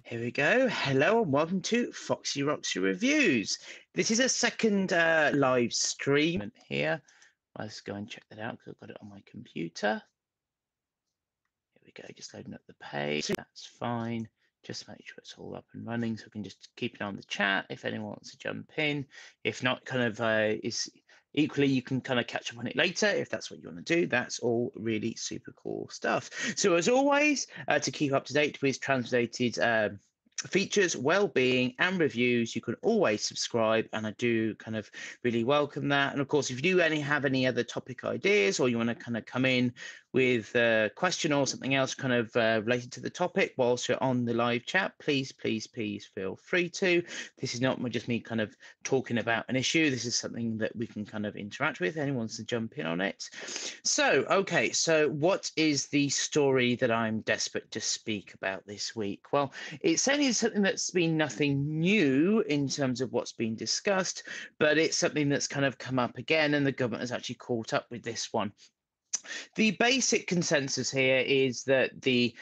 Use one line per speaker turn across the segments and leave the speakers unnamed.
Here we go. Hello and welcome to foxyroxyreviews. This is a second live stream here. Let's go and check that out because I've got it on my computer. Here we go, just loading up the page. That's fine. Just make sure it's all up and running so we can just keep it on the chat if anyone wants to jump in. If not, is equally, you can kind of catch up on it later if that's what you want to do. That's all really super cool stuff. So as always, to keep up to date with translated features, well-being and reviews, you can always subscribe, and I do kind of really welcome that. And of course, if you do have any other topic ideas, or you want to kind of come in with a question or something else kind of related to the topic whilst you're on the live chat, please feel free to. This is not just me kind of talking about an issue. This is something that we can kind of interact with. Anyone wants to jump in on it. So what is the story that I'm desperate to speak about this week? Well, it certainly is something that's been nothing new in terms of what's been discussed, but it's something that's kind of come up again, and the government has actually caught up with this one. The basic consensus here is that the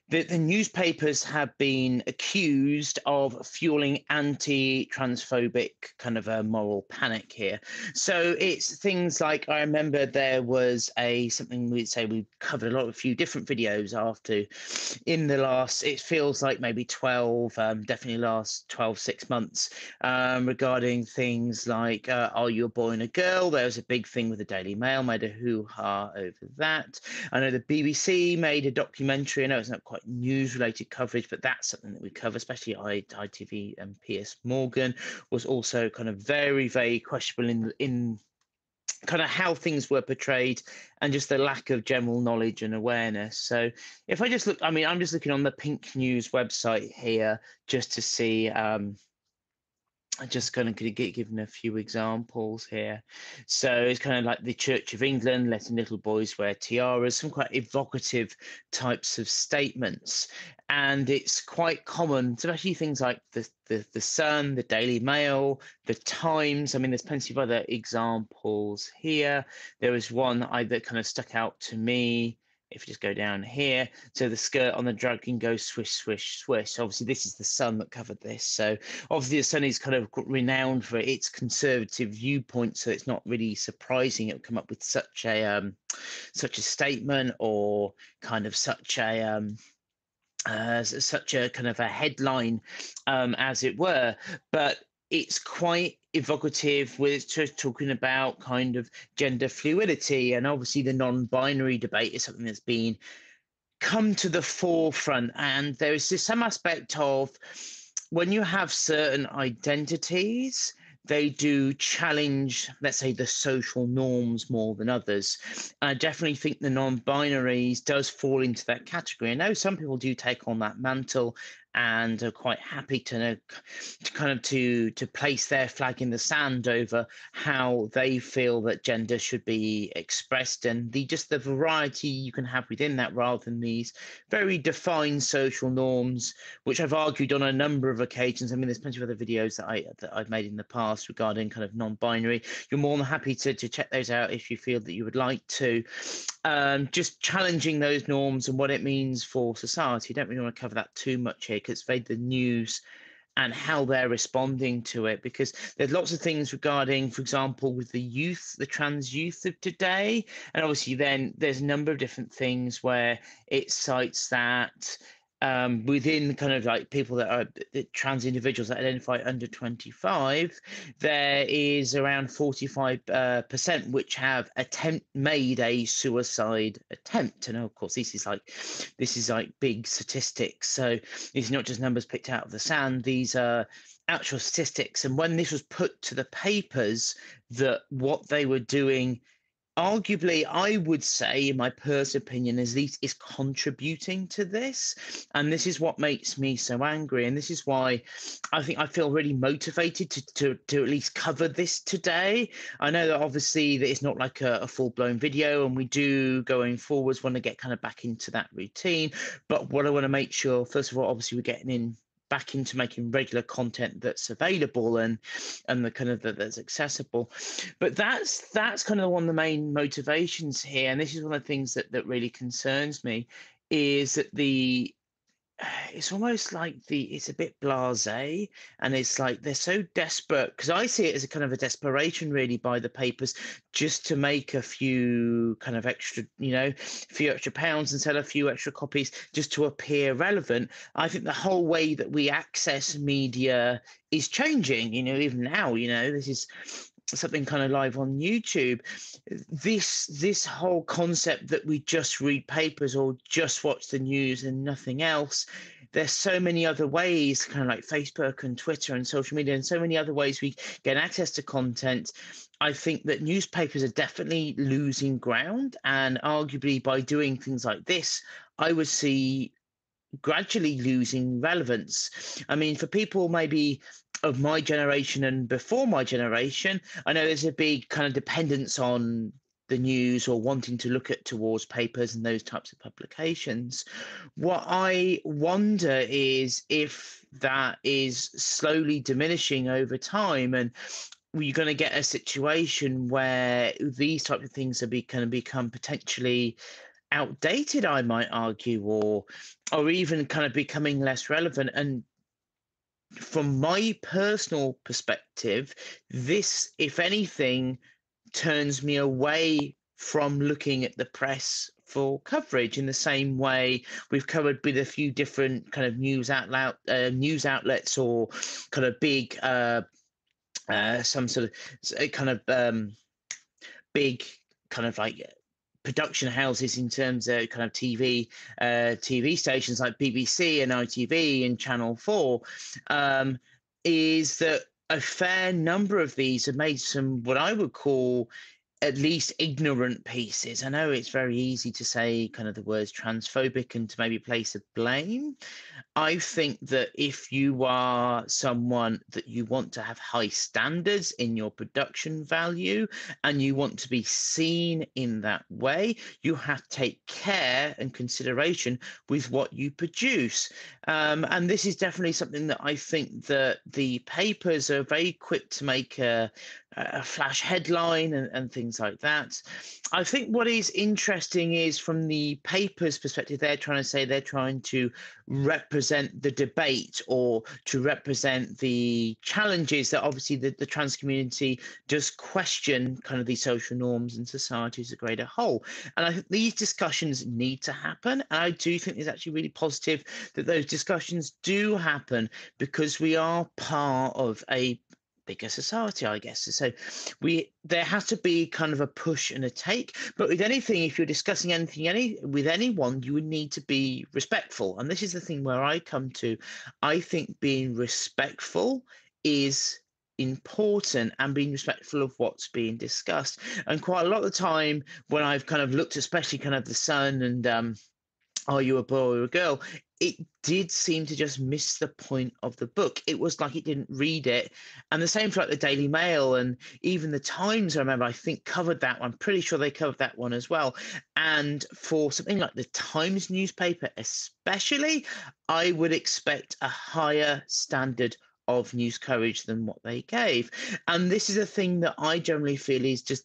newspapers have been accused of fueling anti-transphobic kind of a moral panic here. So it's things like, I remember there was something we covered a few different videos after in the last, it feels like maybe 12, definitely last 12, 6 months, regarding things like, are you a boy and a girl? There was a big thing with the Daily Mail, made a hoo-ha over that. I know the BBC made a documentary. I know it's not quite news-related coverage, but that's something that we cover, especially ITV and PS Morgan was also kind of very, very questionable in kind of how things were portrayed and just the lack of general knowledge and awareness. So if I just look, I mean, I'm just looking on the Pink News website here just to see. I'm just going to give a few examples here. So it's kind of like the Church of England letting little boys wear tiaras, some quite evocative types of statements. And it's quite common, especially things like the Sun, the Daily Mail, the Times. I mean, there's plenty of other examples here. There was one that kind of stuck out to me. If you just go down here, so the skirt on the dragon goes swish, swish, swish. Obviously, this is the Sun that covered this. So obviously, the Sun is kind of renowned for its conservative viewpoint, so it's not really surprising it would come up with such a statement, or kind of such a kind of a headline, as it were. But it's quite evocative with just talking about kind of gender fluidity, and obviously the non-binary debate is something that's been come to the forefront. And there is some aspect of, when you have certain identities, they do challenge, let's say, the social norms more than others. And I definitely think the non-binaries does fall into that category. I know some people do take on that mantle and are quite happy to place their flag in the sand over how they feel that gender should be expressed, and the variety you can have within that, rather than these very defined social norms, which I've argued on a number of occasions. I mean, there's plenty of other videos that I've made in the past regarding kind of non-binary. You're more than happy to check those out if you feel that you would like to. Just challenging those norms and what it means for society. I don't really want to cover that too much here, because it's very the news and how they're responding to it, because there's lots of things regarding, for example, with the youth, the trans youth of today. And obviously then there's a number of different things where it cites that within kind of like people that are trans individuals that identify under 25, there is around 45% which have made a suicide attempt. And of course, this is like big statistics. So these are not just numbers picked out of the sand. These are actual statistics. And when this was put to the papers, that what they were doing, arguably, I would say, in my personal opinion, is contributing to this. And this is what makes me so angry. And this is why I think I feel really motivated to at least cover this today. I know that obviously that it's not like a full-blown video, and we do going forwards want to get kind of back into that routine. But what I want to make sure, first of all, obviously we're getting back into making regular content that's available and the kind of that's accessible. But that's kind of one of the main motivations here, and this is one of the things that really concerns me, is that it's almost like it's a bit blasé, and it's like they're so desperate, because I see it as a kind of a desperation really by the papers, just to make a few kind of extra, few extra pounds and sell a few extra copies just to appear relevant. I think the whole way that we access media is changing, even now, this is something kind of live on YouTube. This whole concept that we just read papers or just watch the news and nothing else. There's so many other ways, kind of like Facebook and Twitter and social media, and so many other ways we get access to content. I think that newspapers are definitely losing ground, and arguably by doing things like this, I would see gradually losing relevance. I mean, for people maybe of my generation and before my generation, I know there's a big kind of dependence on the news or wanting to look at towards papers and those types of publications. What I wonder is if that is slowly diminishing over time, and we're going to get a situation where these types of things are going to become potentially outdated, I might argue, or even kind of becoming less relevant. And from my personal perspective, this, if anything, turns me away from looking at the press for coverage in the same way we've covered with a few different kind of news outlets, or kind of big some sort of kind of big kind of like production houses in terms of kind of TV stations like BBC and ITV and Channel 4, is that a fair number of these have made some what I would call at least ignorant pieces. I know it's very easy to say kind of the words transphobic and to maybe place a blame. I think that if you are someone that you want to have high standards in your production value and you want to be seen in that way, you have to take care and consideration with what you produce. And this is definitely something that I think that the papers are very quick to make a flash headline and things like that. I think what is interesting is from the paper's perspective, they're trying to represent the debate or to represent the challenges that obviously the trans community does question kind of these social norms and society as a greater whole. And I think these discussions need to happen. And I do think it's actually really positive that those discussions do happen, because we are part of a bigger society, I guess. So there has to be kind of a push and a take. But with anything, if you're discussing anything with anyone, you would need to be respectful. And this is the thing where I come to. I think being respectful is important, and being respectful of what's being discussed. And quite a lot of the time when I've kind of looked, especially kind of the Sun and are you a boy or a girl, it did seem to just miss the point of the book. It was like it didn't read it. And the same for like the Daily Mail and even the Times, I remember, I think covered that one. I'm pretty sure they covered that one as well. And for something like the Times newspaper especially, I would expect a higher standard of news coverage than what they gave. And this is a thing that I generally feel is just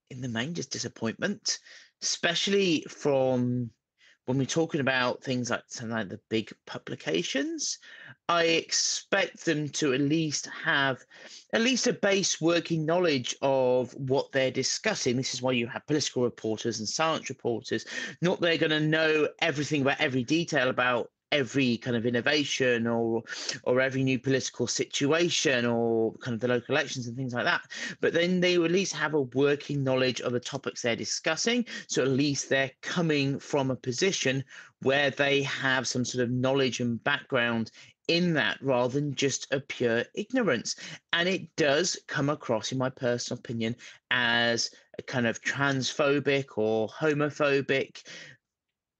in the main just disappointment, especially from when we're talking about things like something like the big publications. I expect them to at least have at least a base working knowledge of what they're discussing. This is why you have political reporters and science reporters. Not they're going to know everything about every detail about every kind of innovation or every new political situation or kind of the local elections and things like that, but then they will at least have a working knowledge of the topics they're discussing, so at least they're coming from a position where they have some sort of knowledge and background in that, rather than just a pure ignorance. And it does come across, in my personal opinion, as a kind of transphobic or homophobic,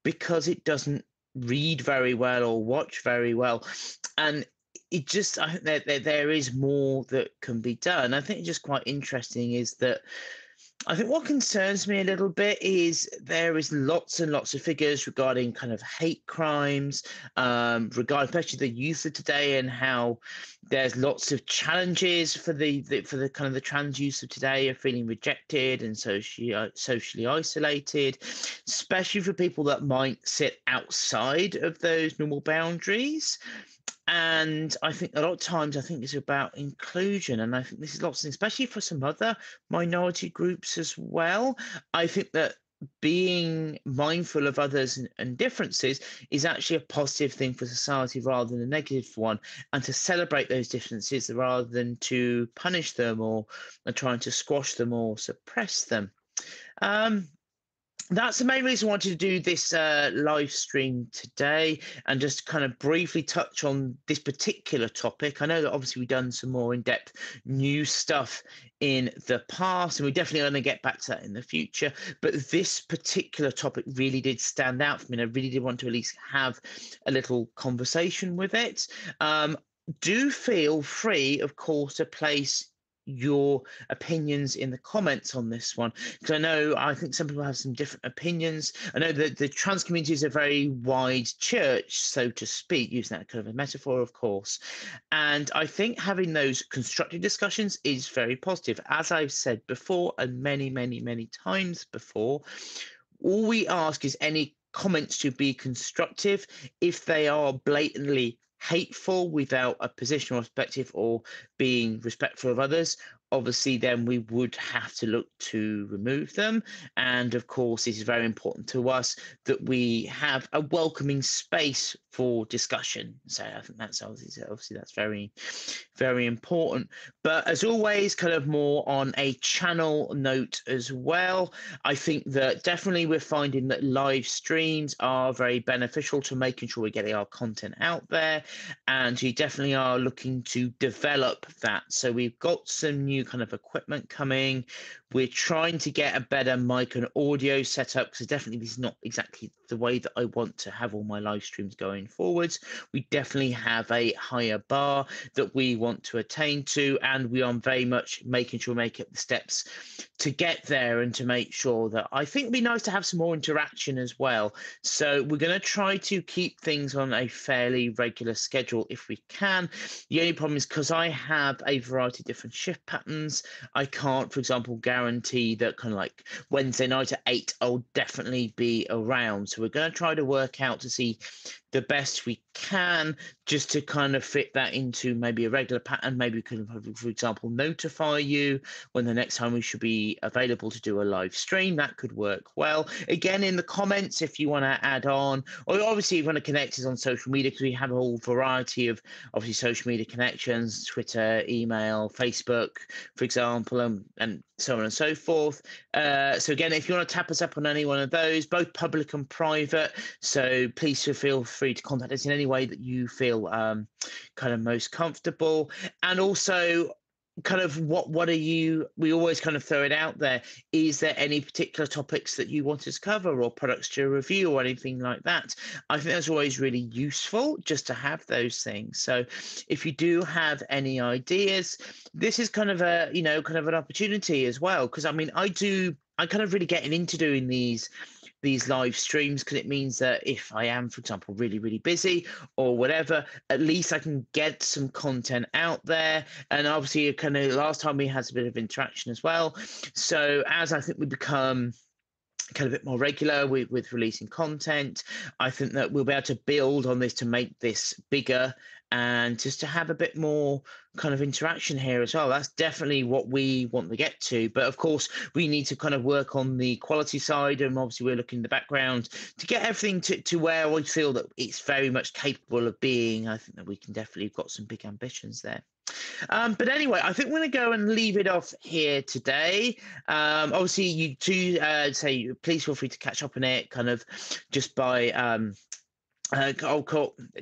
because it doesn't read very well or watch very well. And it just, I think that there is more that can be done. I think it's just quite interesting is that I think what concerns me a little bit is there is lots and lots of figures regarding kind of hate crimes, regarding especially the youth of today, and how there's lots of challenges for for the kind of the trans youth of today are feeling rejected and socially isolated, especially for people that might sit outside of those normal boundaries. And I think a lot of times I think it's about inclusion, and I think this is lots, especially for some other minority groups as well. I think that being mindful of others and differences is actually a positive thing for society rather than a negative one, and to celebrate those differences rather than to punish them or trying to squash them or suppress them. Um, that's the main reason I wanted to do this live stream today, and just kind of briefly touch on this particular topic. I know that obviously we've done some more in-depth new stuff in the past, and we're definitely going to get back to that in the future. But this particular topic really did stand out for me, and I really did want to at least have a little conversation with it. Do feel free, of course, to place your opinions in the comments on this one, because I think some people have some different opinions. I know that the trans community is a very wide church, so to speak, using that kind of a metaphor, of course. And I think having those constructive discussions is very positive. As I've said before, and many, many, many times before, all we ask is any comments to be constructive. If they are blatantly hateful without a position or perspective or being respectful of others, obviously then we would have to look to remove them. And of course, it is very important to us that we have a welcoming space for discussion. So I think that's obviously that's very, very important. But as always, kind of more on a channel note as well, I think that definitely we're finding that live streams are very beneficial to making sure we're getting our content out there, and we definitely are looking to develop that. So we've got some new kind of equipment coming. We're trying to get a better mic and audio setup, because definitely this is not exactly the way that I want to have all my live streams going forwards. We definitely have a higher bar that we want to attain to, and we are very much making sure we make it the steps to get there, and to make sure that I think it'd be nice to have some more interaction as well. So we're going to try to keep things on a fairly regular schedule if we can. The only problem is because I have a variety of different shift patterns, I can't, for example, guarantee that kind of like Wednesday night at 8 I'll definitely be around. So we're going to try to work out to see the best we can, just to kind of fit that into maybe a regular pattern. Maybe we can, for example, notify you when the next time we should be available to do a live stream. That could work well. Again, in the comments, if you want to add on, or obviously you want to connect us on social media, because we have a whole variety of obviously social media connections: Twitter, email, Facebook, for example, and so on and so forth. So again, if you want to tap us up on any one of those, both public and private, so please feel free to contact us in any way that you feel kind of most comfortable. And also, kind of what are you, we always kind of throw it out there, is there any particular topics that you want us to cover, or products to review, or anything like that? I think that's always really useful just to have those things. So if you do have any ideas, this is kind of a, kind of an opportunity as well, because I kind of really getting into doing these live streams, because it means that if I am, for example, really, really busy or whatever, at least I can get some content out there. And obviously, kind of last time we had a bit of interaction as well. So as I think we become kind of a bit more regular with releasing content, I think that we'll be able to build on this to make this bigger, and just to have a bit more kind of interaction here as well. That's definitely what we want to get to. But of course, we need to kind of work on the quality side, and obviously we're looking in the background to get everything to where we feel that it's very much capable of being. I think that we can definitely got some big ambitions there. But anyway, I think we're going to go and leave it off here today. Obviously, you do say please feel free to catch up on it, kind of just by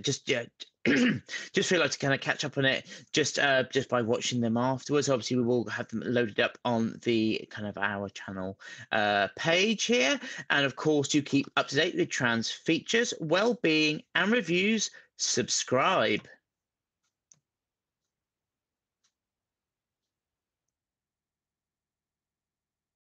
just yeah. Just feel like to kind of catch up on it just by watching them afterwards. Obviously, we will have them loaded up on the kind of our channel page here, and of course, to keep up to date with trans features, well-being, and reviews, subscribe.